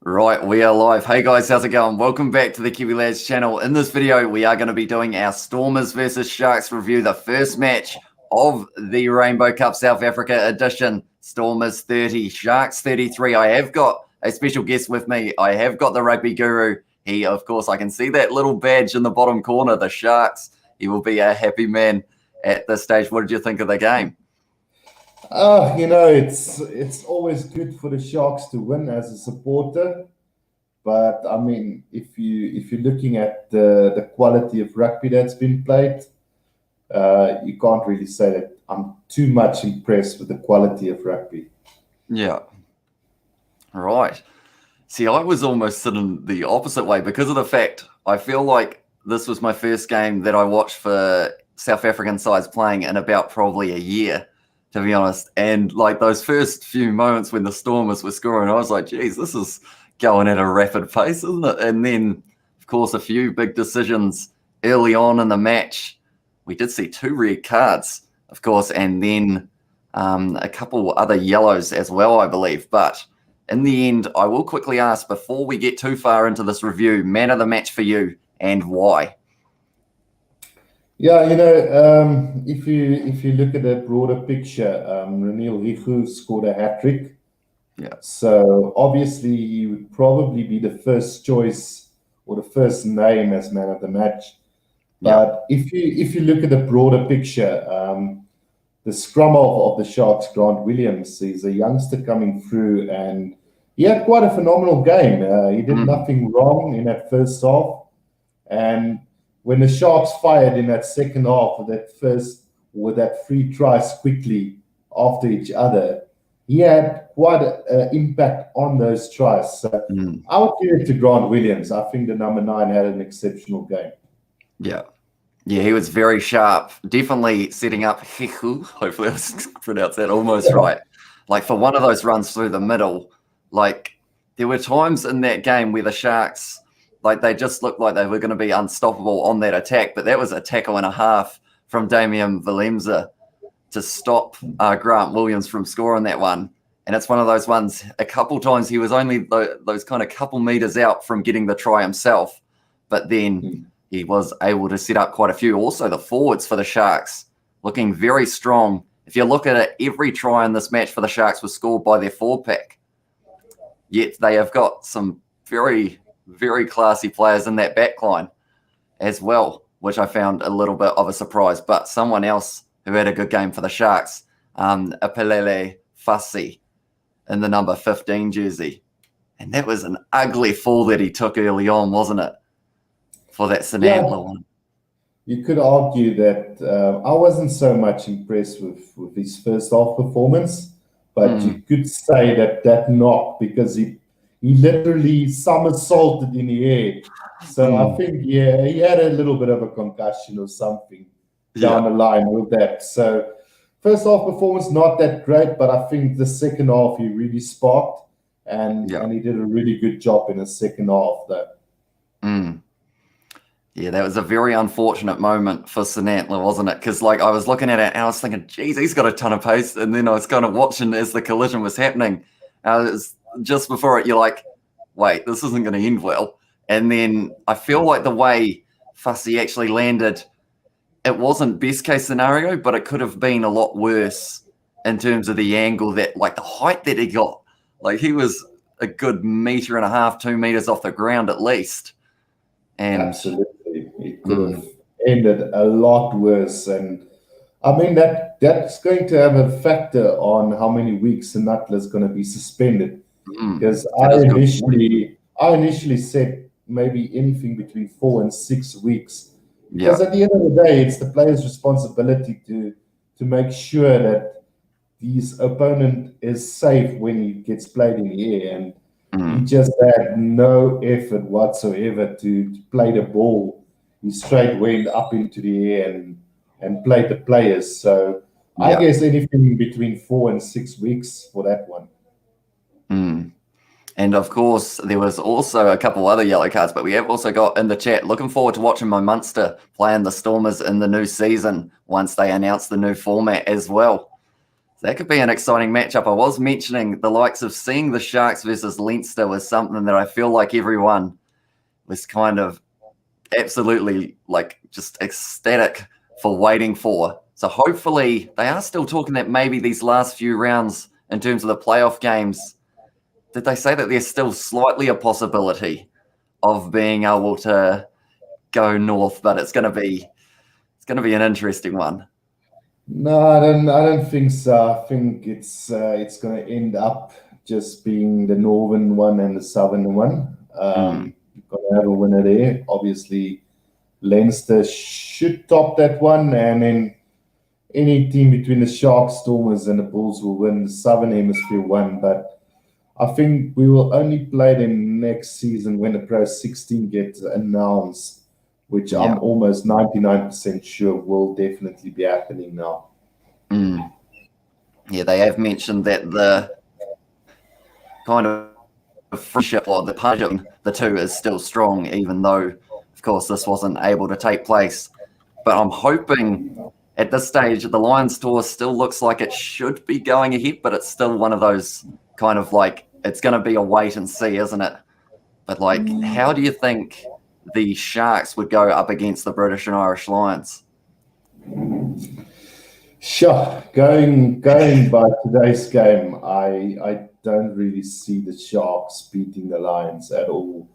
Right, we are live. Hey guys, how's it going? Welcome back to the Kiwi Lads channel. In this video, we are going to be doing our Stormers versus Sharks review, the first match of the Rainbow Cup South Africa edition. Stormers 30, Sharks 33. I have got a special guest with me. I have got the rugby guru. He, of course, I can see that little badge in the bottom corner, the Sharks. He will be a happy man at this stage. What did you think of the game? It's always good for the Sharks to win as a supporter, but I mean, if you're looking at the quality of rugby that's been played, you can't really say that I'm too much impressed with the quality of rugby. Yeah, right. See, I was almost sitting the opposite way because of the fact I feel like this was my first game that I watched for South African sides playing in about probably a year, to be honest. And like those first few moments when the Stormers were scoring, I was like, geez, this is going at a rapid pace, isn't it? And then, of course, a few big decisions early on in the match. We did see 2 red cards, of course, and then a couple other yellows as well, I believe. But in the end, I will quickly ask, before we get too far into this review, man of the match for you and why? Yeah, if you look at the broader picture, Reniel Rigu scored a hat-trick. Yeah. So obviously he would probably be the first choice or the first name as man of the match. But if you look at the broader picture, the scrum of the Sharks, Grant Williams, is a youngster coming through, and he had quite a phenomenal game. He did nothing wrong in that first half, and when the Sharks fired in that second half with that 3 tries quickly after each other, he had quite an impact on those tries. So I would give it to Grant Williams. I think the number 9 had an exceptional game. Yeah, he was very sharp. Definitely setting up Hiku. Hopefully I pronounced that almost right. Like for one of those runs through the middle, like there were times in that game where the Sharks, like they just looked like they were going to be unstoppable on that attack, but that was a tackle and a half from Damian Valemza to stop Grant Williams from scoring that one. And it's one of those ones, a couple times he was only those kind of couple meters out from getting the try himself, but then he was able to set up quite a few. Also, the forwards for the Sharks looking very strong. If you look at it, every try in this match for the Sharks was scored by their 4-pack. Yet they have got some very, very classy players in that back line as well, which I found a little bit of a surprise. But someone else who had a good game for the Sharks, Apelele Fassi in the number 15 jersey. And that was an ugly fall that he took early on, wasn't it? For that Sinantla one. You could argue that I wasn't so much impressed with his first half performance, but you could say that knock, because he literally somersaulted in the air. So I think, he had a little bit of a concussion or something down the line with that. So first half performance, not that great, but I think the second half he really sparked, and he did a really good job in the second half though. Yeah, that was a very unfortunate moment for Sinantla, wasn't it? Because like I was looking at it and I was thinking, geez, he's got a ton of pace. And then I was kind of watching as the collision was happening. Just before it, you're like, wait, this isn't going to end well. And then I feel like the way Fassi actually landed, it wasn't best case scenario, but it could have been a lot worse in terms of the angle that, like the height that he got. Like he was a good 1.5 meters, 2 meters off the ground at least. And absolutely. It could have ended a lot worse, and I mean that's going to have a factor on how many weeks Sinantla is going to be suspended. Because I initially said maybe anything between 4 and 6 weeks. Because at the end of the day, it's the player's responsibility to make sure that his opponent is safe when he gets played in the air, and he just had no effort whatsoever to play the ball. He straight went up into the air and played the players. So I guess anything between 4 and 6 weeks for that one. And of course, there was also a couple other yellow cards, but we have also got in the chat, looking forward to watching my Munster playing the Stormers in the new season once they announce the new format as well. That could be an exciting matchup. I was mentioning the likes of seeing the Sharks versus Leinster was something that I feel like everyone was kind of absolutely like just ecstatic for waiting for. So hopefully they are still talking that maybe these last few rounds in terms of the playoff games, did they say that there's still slightly a possibility of being able to go north, but it's going to be an interesting one. No, I don't think so. I think it's going to end up just being the northern one and the southern one. You've got to have a winner there. Obviously, Leinster should top that one, and then any team between the Sharks, Stormers, and the Bulls will win the Southern Hemisphere one. But I think we will only play them next season when the Pro 16 gets announced, which I'm almost 99% sure will definitely be happening now. Yeah, they have mentioned that the kind of friendship or the partnership between the two is still strong, even though, of course, this wasn't able to take place. But I'm hoping at this stage, the Lions tour still looks like it should be going ahead, but it's still one of those kind of like, it's going to be a wait and see, isn't it? But like, how do you think the Sharks would go up against the British and Irish Lions? Sure. Going by today's game, I don't really see the Sharks beating the Lions at all.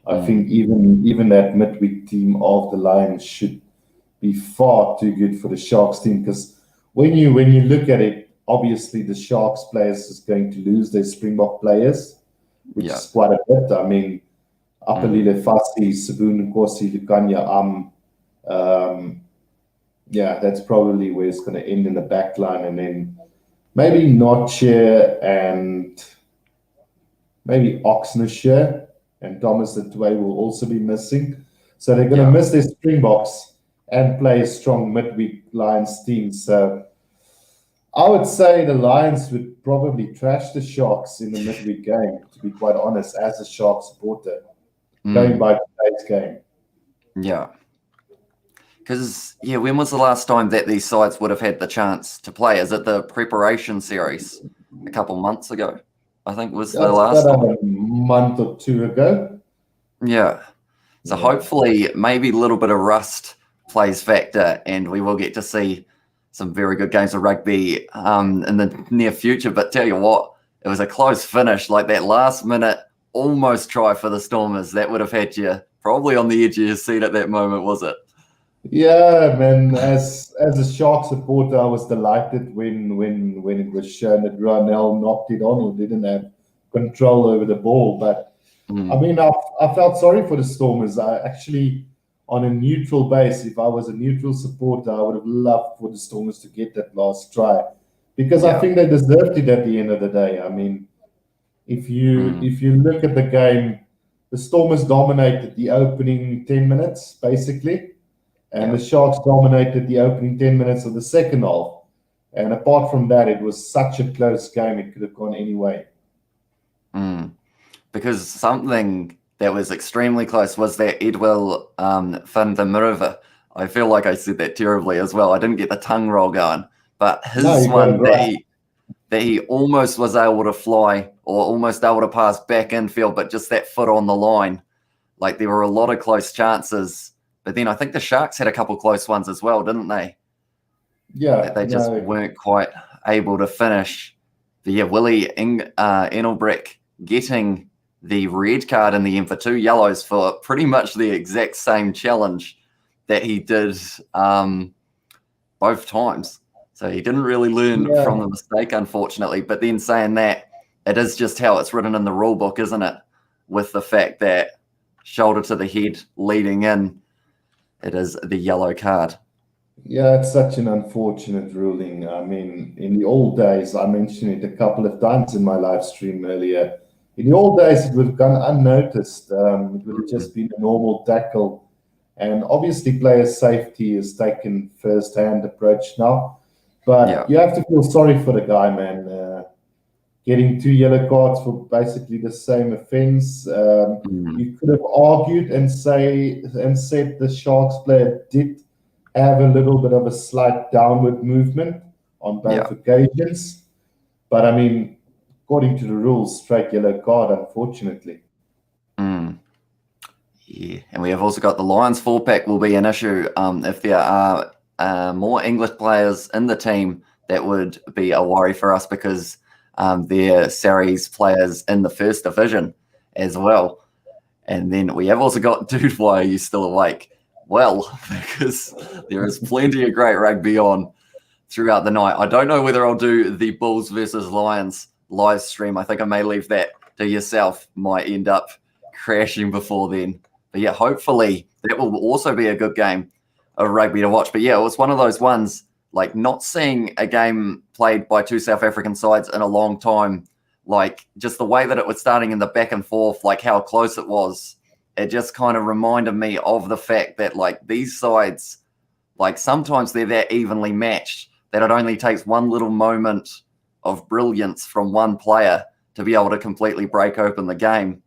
I think even that midweek team of the Lions should be far too good for the Sharks team, because when you look at it, obviously the Sharks players is going to lose their Springbok players, which is quite a bit. I mean, Apelile Fassi, Sabun Nkosi, Lukanya that's probably where it's going to end in the back line, and then maybe Notcher and maybe Oxnashire and Thomas the Tway will also be missing. So they're going to miss their Springboks and play a strong midweek Lions team. So I would say the Lions would probably trash the Sharks in the midweek game, to be quite honest, as a Shark supporter, going by today's game. Yeah. Because, when was the last time that these sides would have had the chance to play? Is it the preparation series a couple months ago? I think was the last time. A month or two ago. Yeah. So hopefully maybe a little bit of rust plays factor, and we will get to see some very good games of rugby in the near future. But tell you what, it was a close finish, like that last minute almost try for the Stormers. That would have had you probably on the edge of your seat at that moment, was it? Yeah, man. As a Shark supporter, I was delighted when it was shown that Ronell knocked it on or didn't have control over the ball. But I mean, I felt sorry for the Stormers. I actually, on a neutral base, if I was a neutral supporter, I would have loved for the Stormers to get that last try, because I think they deserved it at the end of the day. I mean, if you look at the game, the Stormers dominated the opening 10 minutes, basically. And the Sharks dominated the opening 10 minutes of the second half. And apart from that, it was such a close game, it could have gone any way. Because something that was extremely close was that Edwill van der Merwe. I feel like I said that terribly as well. I didn't get the tongue roll going. But his one that he almost was able to fly or almost able to pass back infield, but just that foot on the line. Like, there were a lot of close chances. But then I think the Sharks had a couple close ones as well, didn't they? Yeah. They just weren't quite able to finish. But Willie Engelbrecht getting the red card in the end for 2 yellows for pretty much the exact same challenge that he did both times. So he didn't really learn from the mistake, unfortunately. But then saying that, it is just how it's written in the rule book, isn't it? With the fact that shoulder to the head leading in, it is the yellow card. Yeah, it's such an unfortunate ruling. I mean, in the old days, I mentioned it a couple of times in my live stream earlier. In the old days, it would have gone unnoticed. It would have just been a normal tackle. And obviously, player safety is taken first-hand approach now. But you have to feel sorry for the guy, man. Getting 2 yellow cards for basically the same offense. You could have argued and said the Sharks player did have a little bit of a slight downward movement on both occasions. But I mean, according to the rules, straight yellow card, unfortunately. Yeah, and we have also got the Lions 4-pack will be an issue. If there are more English players in the team, that would be a worry for us because they're Sarries players in the first division as well. And then we have also got, dude, why are you still awake? Well, because there is plenty of great rugby on throughout the night. I don't know whether I'll do the Bulls versus Lions live stream. I think I may leave that to yourself. Might end up crashing before then. But yeah, hopefully that will also be a good game of rugby to watch. But yeah, it was one of those ones, like not seeing a game played by two South African sides in a long time. Like just the way that it was starting in the back and forth, like how close it was. It just kind of reminded me of the fact that like these sides, like sometimes they're that evenly matched that it only takes one little moment of brilliance from one player to be able to completely break open the game.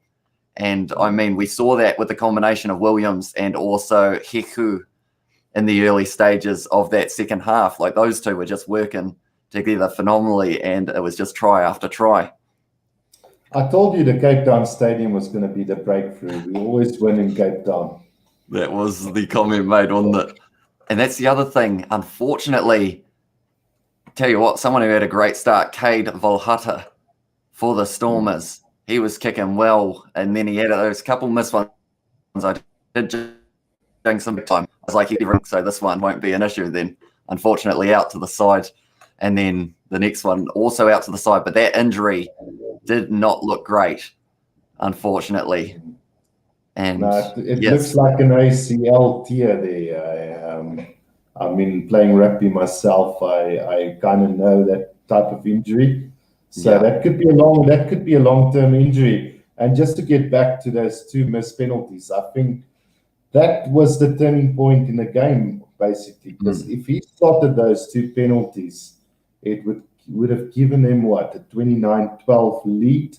And I mean, we saw that with the combination of Williams and also Heku in the early stages of that second half. Like those two were just working together phenomenally, and it was just try after try. I told you the Cape Town Stadium was going to be the breakthrough. We always win in Cape Town. That was the comment made on it. And that's the other thing. Unfortunately, tell you what, someone who had a great start, Cade Volhata for the Stormers. He was kicking well, and then he had those couple missed ones. I did jinx some time. I was like, so this one won't be an issue then. Unfortunately, out to the side. And then the next one also out to the side. But that injury did not look great, unfortunately. And no, it looks like an ACL tear there. I mean, playing rugby myself, I kind of know that type of injury. So that could be a long-term injury. And just to get back to those two missed penalties, I think that was the turning point in the game, basically. Because if he spotted those two penalties, it would have given them what, a 29-12 lead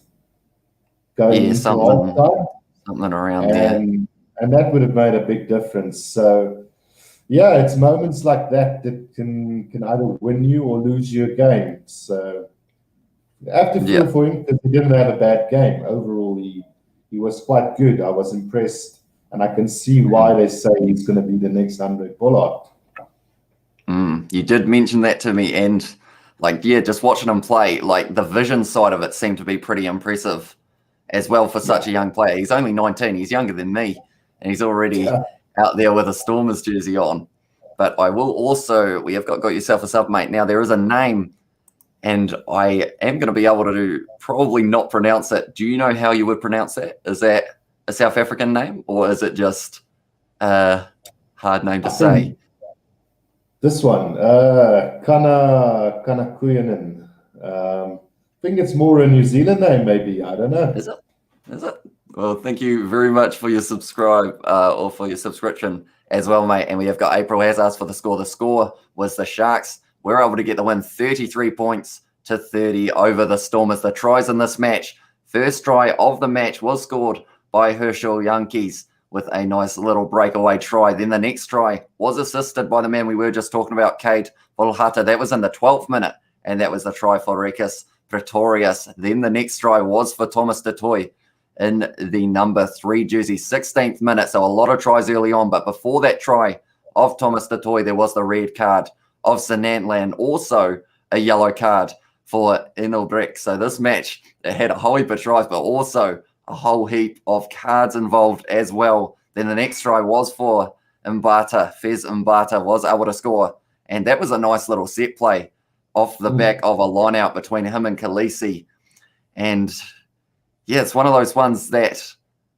going into halftime. Something around there. And that would have made a big difference. So yeah, it's moments like that can either win you or lose you a game. So I have to feel for him because he didn't have a bad game. Overall, he was quite good. I was impressed, and I can see why they say he's going to be the next Andre Pollard. You did mention that to me, and just watching him play, like the vision side of it seemed to be pretty impressive as well for such a young player. He's only 19. He's younger than me, and he's already out there with a Stormers jersey on. But I will also, we have got yourself a sub, mate. Now, there is a name, and I am going to be able to probably not pronounce it. Do you know how you would pronounce that? Is that a South African name, or is it just a hard name to say? This one, Kana Kuyanen. I think it's more a New Zealand name, maybe. I don't know. Is it? Well, thank you very much for your subscribe or for your subscription as well, mate. And we have got April has asked for the score. The score was the Sharks were able to get the win 33 points to 30 over the Stormers. The tries in this match, first try of the match was scored by Herschel Yankees with a nice little breakaway try. Then the next try was assisted by the man we were just talking about, Cade Volhata. That was in the 12th minute, and that was the try for Rikus Pretorius. Then the next try was for Thomas du Toit in the number 3 jersey, 16th minute. So a lot of tries early on, but before that try of Thomas du Toit, there was the red card of Sanantland, also a yellow card for Enelbrecht. So this match, it had a whole heap of tries, but also a whole heap of cards involved as well. Then the next try was for Mbata. Fez Mbata was able to score, and that was a nice little set play off the back of a line out between him and Khaleesi. And yeah, it's one of those ones that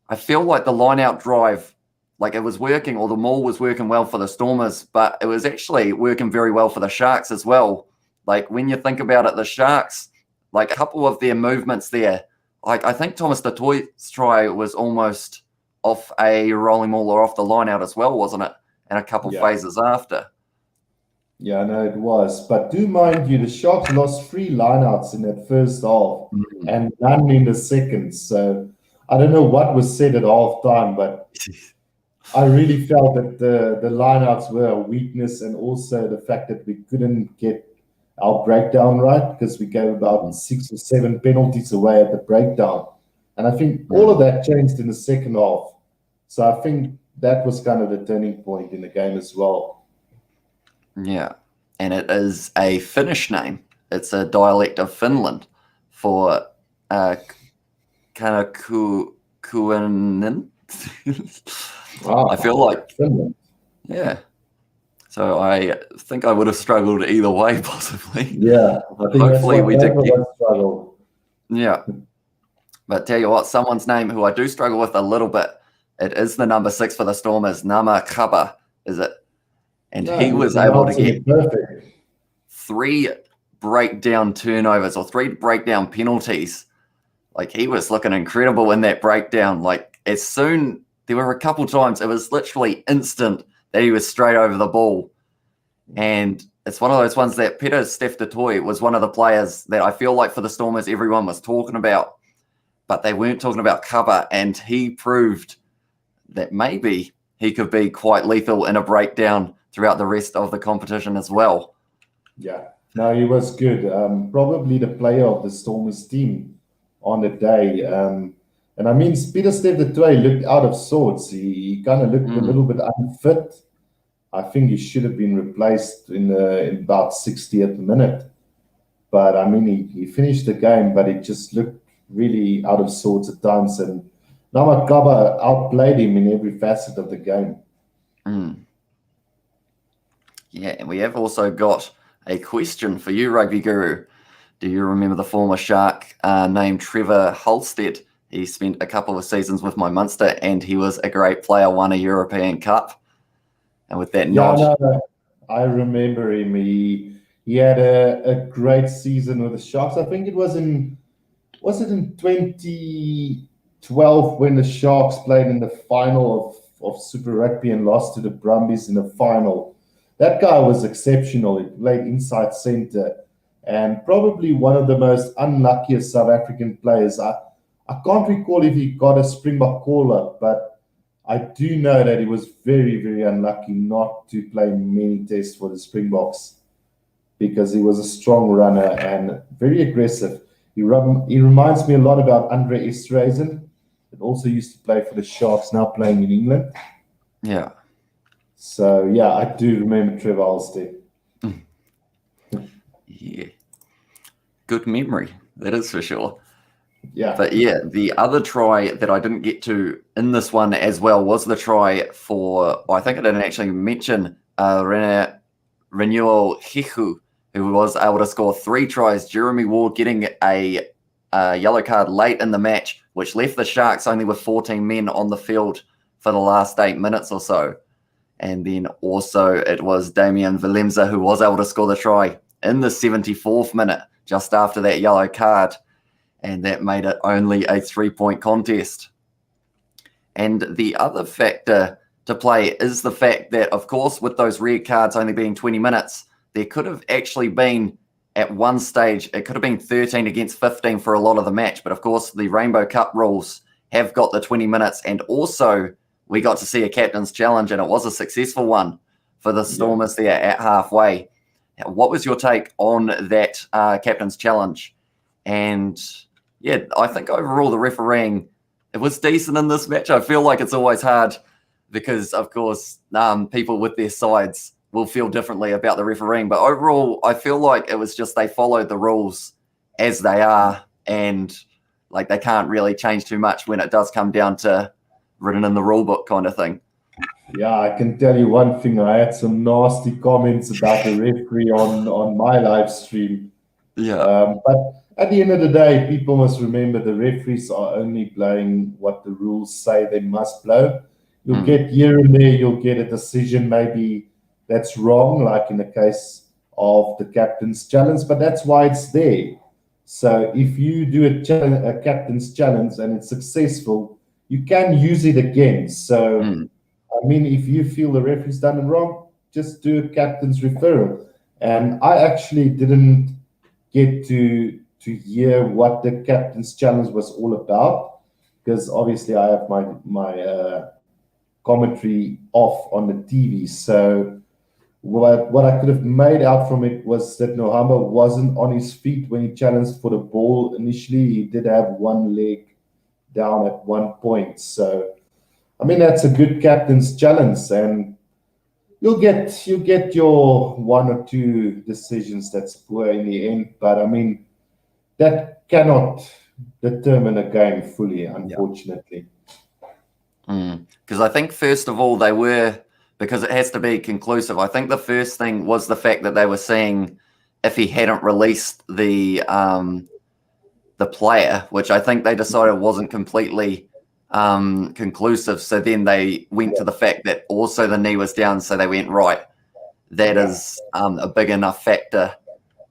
I feel like the line out drive, like it was working, or the maul was working well for the Stormers, but it was actually working very well for the Sharks as well. Like when you think about it, the Sharks, like a couple of their movements there, like I think Thomas du Toit's try was almost off a rolling maul or off the line out as well, wasn't it? And a couple phases after. Yeah, no, it was. But do mind you, the Sharks lost 3 lineouts in that first half and none in the second. So I don't know what was said at half time, but I really felt that the lineouts were a weakness, and also the fact that we couldn't get our breakdown right, because we gave about 6 or 7 penalties away at the breakdown. And I think all of that changed in the second half. So I think that was kind of the turning point in the game as well. Yeah. And it is a Finnish name. It's a dialect of Finland for Kanakuinen. I feel like, Finland. yeah. So I think I would have struggled either way, possibly. Yeah, I think Hopefully we did get struggle. Yeah. But tell you what, someone's name who I do struggle with a little bit, it is the number 6 for the Stormers, Nama Kaba, is it? And he was able to get 3 breakdown turnovers or 3 breakdown penalties. Like, he was looking incredible in that breakdown. Like, there were a couple times, it was literally instant that he was straight over the ball. And it's one of those ones that Peter Steph-Dutoy was one of the players that I feel like for the Stormers everyone was talking about, but they weren't talking about Kaba, and he proved that maybe he could be quite lethal in a breakdown throughout the rest of the competition as well. Yeah, no, he was good. Probably the player of the Stormers team on the day. And I mean, Peter Steph-Dutoy looked out of sorts. He kind of looked a little bit unfit. I think he should have been replaced in about 60th minute. But I mean, he finished the game, but it just looked really out of sorts at times. And Namakaba outplayed him in every facet of the game. Yeah, and we have also got a question for you, Rugby Guru. Do you remember the former Shark named Trevor Halstead? He spent a couple of seasons with my Munster, and he was a great player, won a European Cup. And with that nod... No, I remember him. He had a great season with the Sharks. I think it was in 2012 when the Sharks played in the final of Super Rugby and lost to the Brumbies in the final. That guy was exceptional. He played inside centre and probably one of the most unluckiest South African players. I can't recall if he got a Springbok call-up, but I do know that he was very, very unlucky not to play many tests for the Springboks because he was a strong runner and very aggressive. He reminds me a lot about Andre Esterhuizen, that also used to play for the Sharks, now playing in England. Yeah. So, yeah, I do remember Trevor Halstead. Yeah. Good memory, that is for sure. Yeah. But yeah, the other try that I didn't get to in this one as well was the try for, I think I didn't actually mention Renewal Hihu, who was able to score 3 tries. Jeremy Ward getting a yellow card late in the match, which left the Sharks only with 14 men on the field for the last 8 minutes or so. And then also it was Damian Valemza who was able to score the try in the 74th minute, just after that yellow card. And that made it only a 3-point contest. And the other factor to play is the fact that, of course, with those red cards only being 20 minutes, there could have actually been, at one stage, it could have been 13 against 15 for a lot of the match. But, of course, the Rainbow Cup rules have got the 20 minutes. And also, we got to see a captain's challenge, and it was a successful one for the Stormers there at halfway. What was your take on that captain's challenge? And... yeah, I think overall the refereeing, it was decent in this match. I feel like it's always hard because, of course, people with their sides will feel differently about the refereeing. But overall, I feel like it was just they followed the rules as they are, and like they can't really change too much when it does come down to written in the rule book kind of thing. Yeah, I can tell you one thing. I had some nasty comments about the referee on my live stream. Yeah. But at the end of the day, people must remember the referees are only blowing what the rules say they must blow. You'll get here and there, you'll get a decision maybe that's wrong, like in the case of the captain's challenge, but that's why it's there. So if you do a captain's challenge and it's successful, you can use it again. So, I mean, if you feel the referee's done it wrong, just do a captain's referral. And I actually didn't get to hear what the captain's challenge was all about, because obviously I have my commentary off on the TV. So what I could have made out from it was that Nohamba wasn't on his feet when he challenged for the ball initially. He did have one leg down at one point. So, I mean, that's a good captain's challenge, and you'll get your one or two decisions that's poor in the end. But I mean, that cannot determine a game fully, unfortunately. Because I think, first of all, because it has to be conclusive, I think the first thing was the fact that they were seeing if he hadn't released the player, which I think they decided wasn't completely conclusive. So then they went to the fact that also the knee was down. So they went, right, that is a big enough factor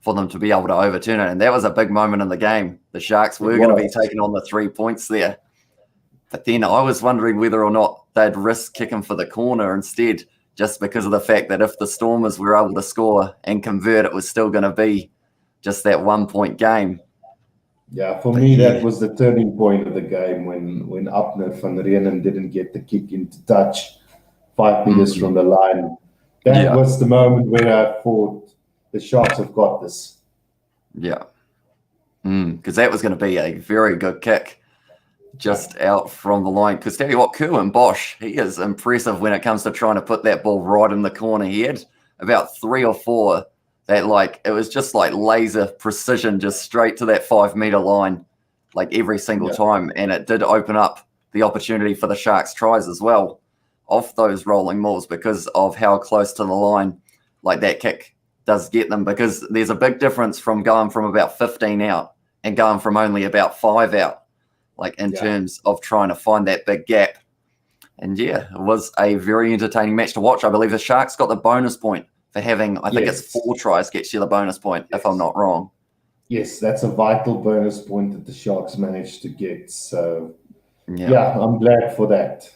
for them to be able to overturn it. And that was a big moment in the game. The Sharks were going to be taking on the 3 points there. But then I was wondering whether or not they'd risk kicking for the corner instead, just because of the fact that if the Stormers were able to score and convert, it was still going to be just that 1 point game. Yeah, for me, that was the turning point of the game when Abner van Reenen didn't get the kick into touch 5 meters from the line. That was the moment where I thought the Sharks have got this. Yeah. Because that was going to be a very good kick just out from the line. Because tell you what, Kerwin Bosch, he is impressive when it comes to trying to put that ball right in the corner. He had about 3 or 4 that it was just like laser precision, just straight to that 5 meter line, like every single time. And it did open up the opportunity for the Sharks tries as well off those rolling mauls because of how close to the line like that kick does get them, because there's a big difference from going from about 15 out and going from only about 5 out, like in terms of trying to find that big gap. And it was a very entertaining match to watch. I believe the Sharks got the bonus point for having, I think it's 4 tries gets you the bonus point, if I'm not wrong. Yes, that's a vital bonus point that the Sharks managed to get. So, I'm glad for that.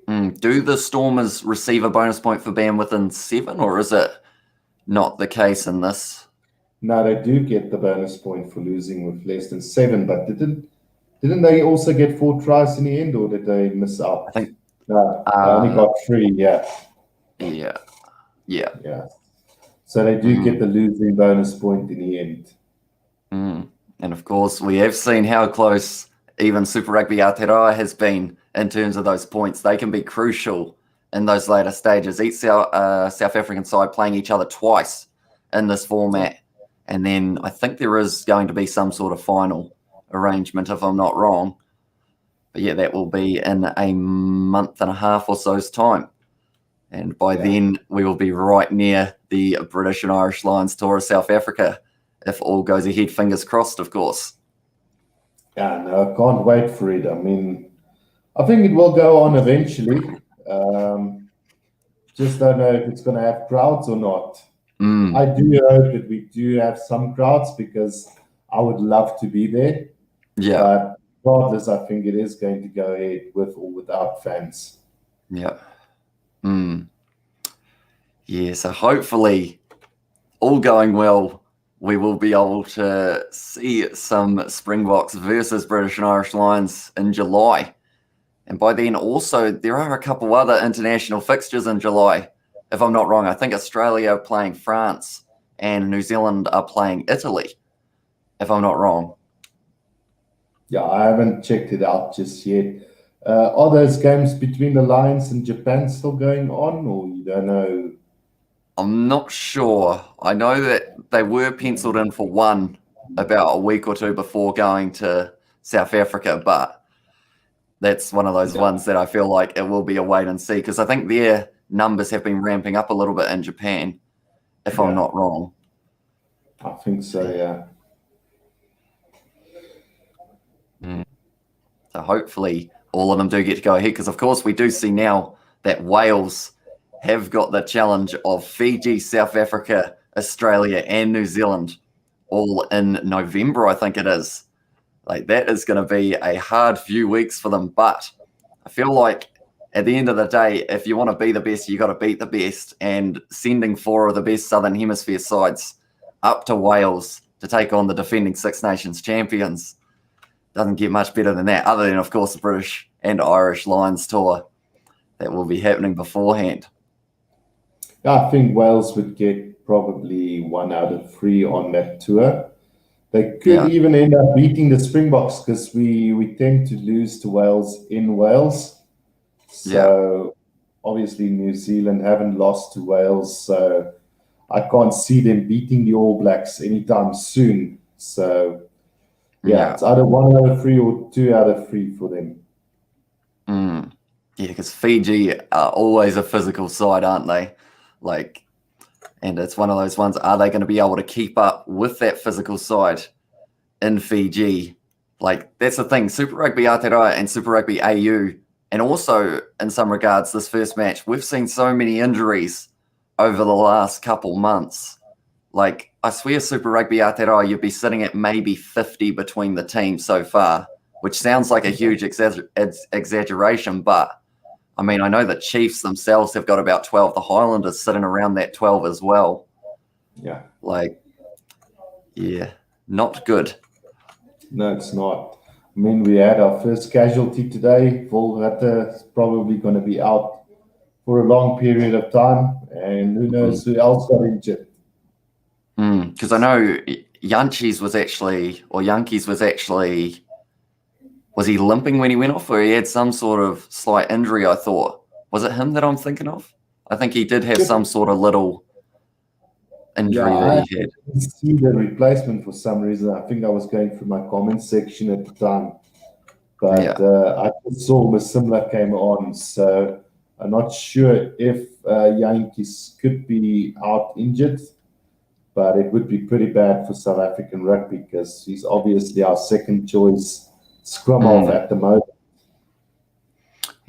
Do the Stormers receive a bonus point for being within 7, or is it not the case in this? No, they do get the bonus point for losing with less than 7, but didn't they also get 4 tries in the end, or did they miss out? I think no, they only got 3. Yeah. So they do get the losing bonus point in the end. And of course, we have seen how close even Super Rugby Aotearoa has been in terms of those points. They can be crucial in those later stages. Each South African side playing each other twice in this format. And then I think there is going to be some sort of final arrangement, if I'm not wrong. But that will be in a month and a half or so's time. And by then, we will be right near the British and Irish Lions tour of South Africa, if all goes ahead, fingers crossed, of course. Yeah, no, I can't wait for it. I mean, I think it will go on eventually. Just don't know if it's going to have crowds or not. I do hope that we do have some crowds, because I would love to be there. Yeah. But regardless, I think it is going to go ahead with or without fans. Yeah. So hopefully, all going well, we will be able to see some Springboks versus British and Irish Lions in July. And by then also, there are a couple other international fixtures in July, if I'm not wrong. I think Australia are playing France and New Zealand are playing Italy, if I'm not wrong. Yeah, I haven't checked it out just yet. Are those games between the Lions and Japan still going on, or you don't know? I'm not sure. I know that they were penciled in for one about a week or 2 before going to South Africa, but that's one of those ones that I feel like it will be a wait and see, because I think their numbers have been ramping up a little bit in Japan, if I'm not wrong. I think so, yeah. So hopefully all of them do get to go ahead, because of course we do see now that Wales have got the challenge of Fiji, South Africa, Australia and New Zealand all in November, I think it is. Like, that is going to be a hard few weeks for them, but I feel like at the end of the day, if you want to be the best, you got to beat the best, and sending 4 of the best Southern Hemisphere sides up to Wales to take on the defending Six Nations champions doesn't get much better than that, other than, of course, the British and Irish Lions tour that will be happening beforehand. I think Wales would get probably 1 out of 3 on that tour. They could Yeah, even end up beating the Springboks because we tend to lose to Wales in Wales. yeah, So obviously New Zealand haven't lost to Wales, so I can't see them beating the All Blacks anytime soon. So yeah, yeah. it's either 1 out of 3 or 2 out of 3 for them. Mm. Yeah, because Fiji are always a physical side, aren't they? Like, and it's one of those ones, are they going to be able to keep up with that physical side in Fiji? Like, that's the thing. Super Rugby Aotearoa and Super Rugby AU, and also in some regards, this first match, we've seen so many injuries over the last couple months. Like, I swear Super Rugby Aotearoa, you'd be sitting at maybe 50 between the teams so far, which sounds like a huge exaggeration, but I mean, I know the Chiefs themselves have got about 12. The Highlanders sitting around that 12 as well. Yeah, Like, yeah, not good. no, it's not. I mean, we had our first casualty today. Volgata is probably going to be out for a long period of time, and who knows who else got injured. Because I know Yankees was actually, was he limping when he went off, or he had some sort of slight injury, I thought. Was it him that I'm thinking of? I think he did have some sort of little Yeah, injury that I he had. didn't see the replacement for some reason. I think I was going through my comment section at the time, but Yeah. I just saw Masimla came on, so I'm not sure if Yankees could be out injured, but it would be pretty bad for South African rugby because he's obviously our second choice scrum half Mm, at the moment.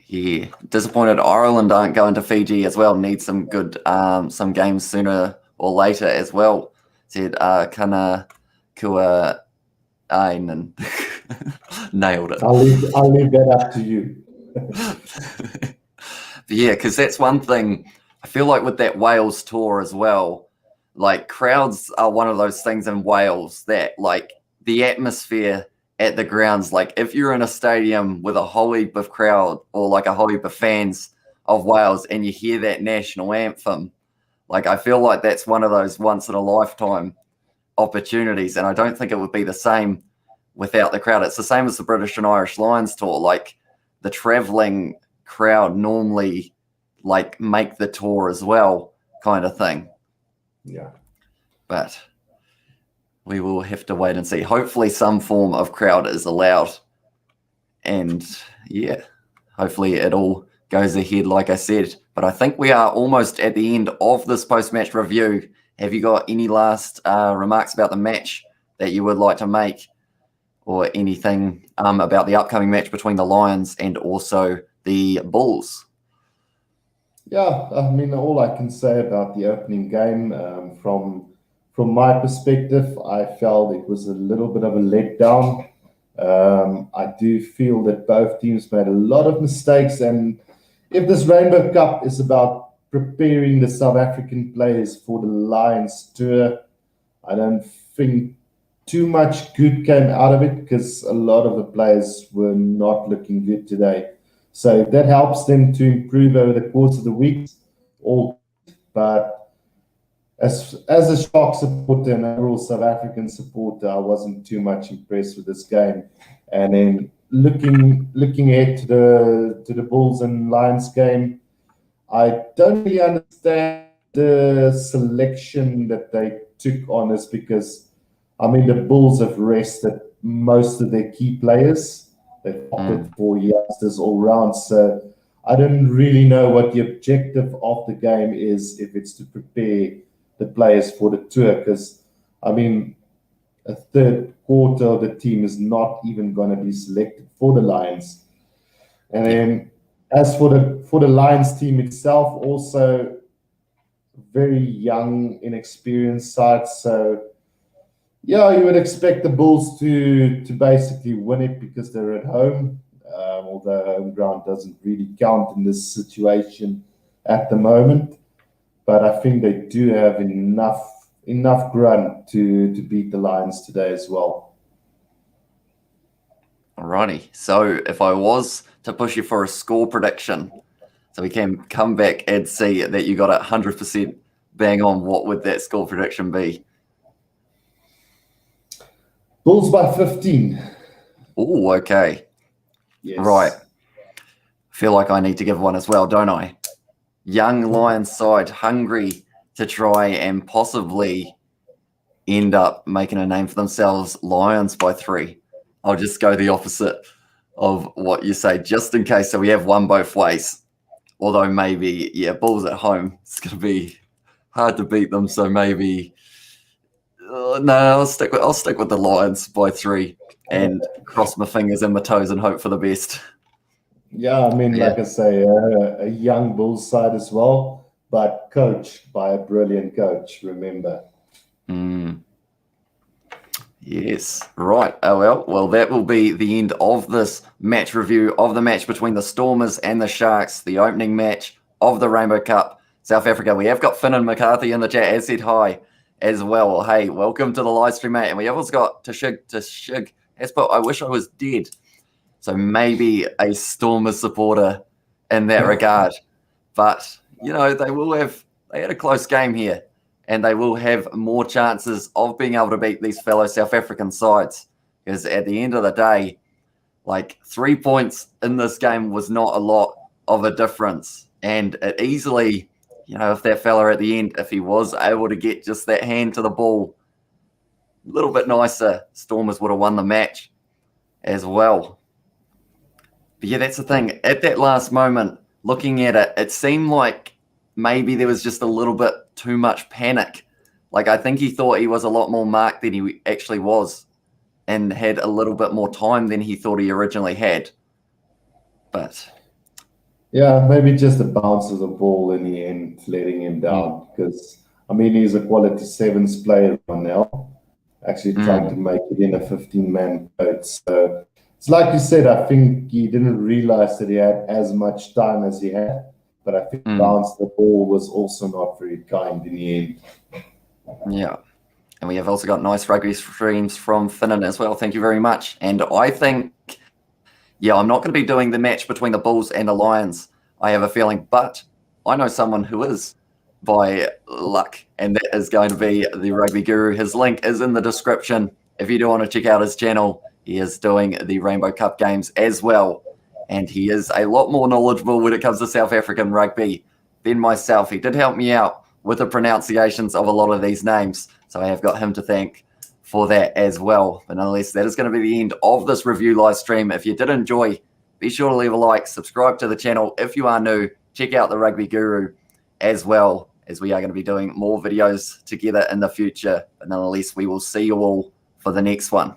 yeah. Disappointed Ireland aren't going to Fiji as well. Need some good some games sooner or later as well. Said Kana Kua Ainen. Nailed it. I'll leave that up to you. Yeah, because that's one thing I feel like with that Wales tour as well. Like, crowds are one of those things in Wales that, like, the atmosphere at the grounds, like, if you're in a stadium with a whole heap of crowd or like a whole heap of fans of Wales and you hear that national anthem, like, I feel like that's one of those once in a lifetime opportunities. And I don't think it would be the same without the crowd. It's the same as the British and Irish Lions tour. Like, the traveling crowd normally like make the tour as well, kind of thing. Yeah. But we will have to wait and see. Hopefully some form of crowd is allowed. And yeah, hopefully it all goes ahead, like I said. But I think we are almost at the end of this post-match review. Have you got any last remarks about the match that you would like to make, or anything about the upcoming match between the Lions and also the Bulls? Yeah, I mean, all I can say about the opening game, from my perspective, I felt it was a little bit of a letdown. I do feel that both teams made a lot of mistakes, and if this Rainbow Cup is about preparing the South African players for the Lions tour, I don't think too much good came out of it because a lot of the players were not looking good today. So if that helps them to improve over the course of the week, all. But as a Shark supporter and overall South African supporter, I wasn't too much impressed with this game. And then looking ahead to the Bulls and Lions game, I don't really understand the selection that they took on this because, I mean, the Bulls have rested most of their key players. They've opted for youngsters all round. So I don't really know what the objective of the game is if it's to prepare the players for the tour. Because, I mean, a third quarter of the team is not even going to be selected for the Lions. And Yeah. then as for the Lions team itself, also very young, inexperienced side. So yeah, you would expect the Bulls to basically win it because they're at home. Although home ground doesn't really count in this situation at the moment, but I think they do have enough grunt to beat the Lions today as well. Alrighty. So if I was to push you for a score prediction, so we can come back and see that you got it 100% bang on. What would that score prediction be? Bulls by 15. Oh, okay. Yes. Right. Feel like I need to give one as well, don't I? Young Lions side, hungry to try and possibly end up making a name for themselves. Lions by 3. I'll just go the opposite of what you say, just in case. So we have one both ways. Although maybe, yeah, Bulls at home, it's going to be hard to beat them. So maybe, no, I'll stick with the Lions by 3 and cross my fingers and my toes and hope for the best. Yeah, I mean, like I say, a young Bulls side as well, but coached by a brilliant coach, remember. Yes, right. Oh, well, that will be the end of this match review of the match between the Stormers and the Sharks, the opening match of the Rainbow Cup, South Africa. We have got Finn and McCarthy in the chat, as said hi as well. Hey, welcome to the live stream, mate. And we have also got Tashig has put, I wish I was dead. So maybe a Stormers supporter in that regard. But, you know, they had a close game here. And they will have more chances of being able to beat these fellow South African sides. Because at the end of the day, like 3 points in this game was not a lot of a difference. And it easily, you know, if that fella at the end, if he was able to get just that hand to the ball a little bit nicer, Stormers would have won the match as well. But yeah, that's the thing. At that last moment, looking at it, it seemed like maybe there was just a little bit too much panic. Like, I think he thought he was a lot more marked than he actually was and had a little bit more time than he thought he originally had. But yeah, maybe just the bounce of the ball in the end, letting him down. Because, I mean, he's a quality sevens player now, actually trying to make it in a 15-man boat. So it's like you said, I think he didn't realize that he had as much time as he had. But I think bounce the ball was also not very kind in the end. Yeah. And we have also got nice rugby streams from Finnan as well. Thank you very much. And I think, yeah, I'm not going to be doing the match between the Bulls and the Lions, I have a feeling. But I know someone who is by luck, and that is going to be the Rugby Guru. His link is in the description. If you do want to check out his channel, he is doing the Rainbow Cup games as well. And he is a lot more knowledgeable when it comes to South African rugby than myself. He did help me out with the pronunciations of a lot of these names. So I have got him to thank for that as well. But nonetheless, that is going to be the end of this review live stream. If you did enjoy, be sure to leave a like, subscribe to the channel. If you are new, check out the Rugby Guru as well, as we are going to be doing more videos together in the future. But nonetheless, we will see you all for the next one.